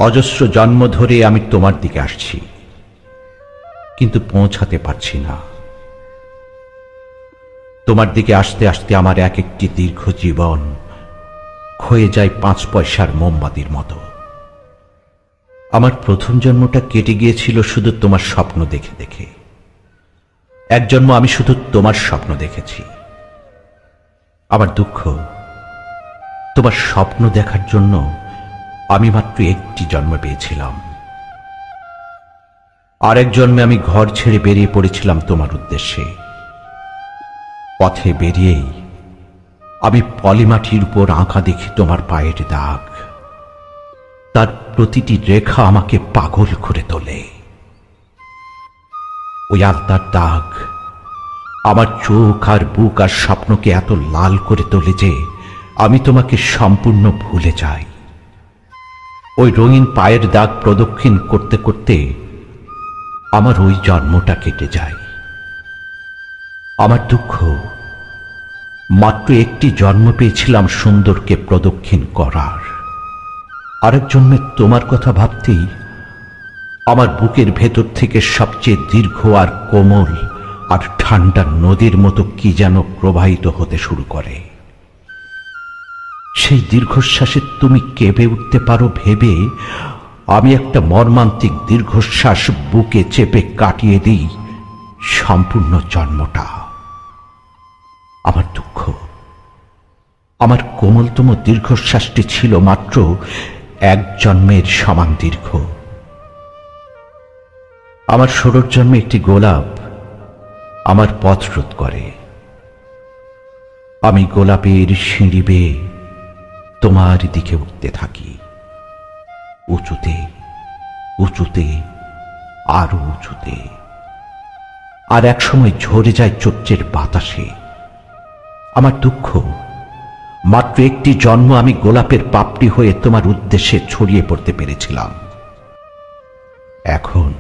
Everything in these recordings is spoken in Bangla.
অজস্র জন্ম ধরে আমি তোমার দিকে আসছি, কিন্তু পৌঁছাতে পারছি না। তোমার দিকে আসতে আসতে আমার এক একটি দীর্ঘ জীবন ক্ষয়ে যায় 5 পয়সার মোমবাতির মতো। আমার প্রথম জন্মটা কেটে গিয়েছিল শুধু তোমার স্বপ্ন দেখে দেখে। এক জন্ম আমি শুধু তোমার স্বপ্ন দেখেছি। আমার দুঃখ, তোমার স্বপ্ন দেখার জন্য আমি মাত্র একটি জন্ম পেয়েছিলাম। আরেক জন্মে আমি ঘর ছেড়ে বেরিয়ে পড়েছিলাম তোমার উদ্দেশ্যে। পথে বেরিয়েই আমি পলিমাটির উপর আঁকা দেখি তোমার পায়ের দাগ। তার প্রতিটি রেখা আমাকে পাগল করে তোলে। ওই আলতার দাগ আমার চোখ আর বুক আর স্বপ্নকে এত লাল করে তোলে যে আমি তোমাকে সম্পূর্ণ ভুলে যাই। ওই রঙিন পায়ের দাগ প্রদক্ষিণ করতে করতে আমার ওই জন্মটা কেটে যায়। আমার দুঃখ, মাত্র একটি জন্ম পেয়েছিলাম সুন্দরকে প্রদক্ষিণ করার। আরেক জন্মে তোমার কথা ভাবতেই আমার বুকের ভেতর থেকে সবচেয়ে দীর্ঘ আর কোমল আর ঠান্ডা নদীর মতো কি যেন প্রবাহিত হতে শুরু করে। সেই দীর্ঘশ্বাসে তুমি কেঁপে উঠতে পারো ভেবে আমি একটা মর্মান্তিক দীর্ঘশ্বাস বুকে চেপে কাটিয়ে দিই সম্পূর্ণ জন্মটা। আমার দুঃখ, আমার কোমলতম দীর্ঘশ্বাসটি ছিল মাত্র এক জন্মের সমান দীর্ঘ। আমার ষোড়শ জন্মে একটি গোলাপ আমার পথ রোধ করে। আমি গোলাপের সিঁড়ি বেয়ে তোমার দিকে উঠতে থাকি, উঁচুতে উঁচুতে আরো উঁচুতে, আর একসময় ঝরে যায় চোট্টের বাতাসে। আমার দুঃখ, মাত্র একটি জন্ম আমি গোলাপের পাপড়ি হয়ে তোমার উদ্দেশ্যে ছড়িয়ে পড়তে পেরেছিলাম। এখন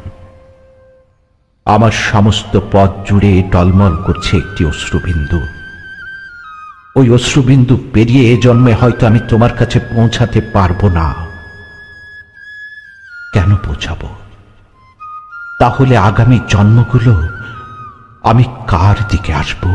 আমার সমস্ত পথ জুড়ে টলমল করছে একটি অশ্রুবিন্দু। ওই অশ্রুবিন্দু পেরিয়ে এ জন্মে হয়তো আমি তোমার কাছে পৌঁছাতে পারবো না। কেন পৌঁছাবো? তাহলে আগামী জন্মগুলো আমি কার দিকে আসবো?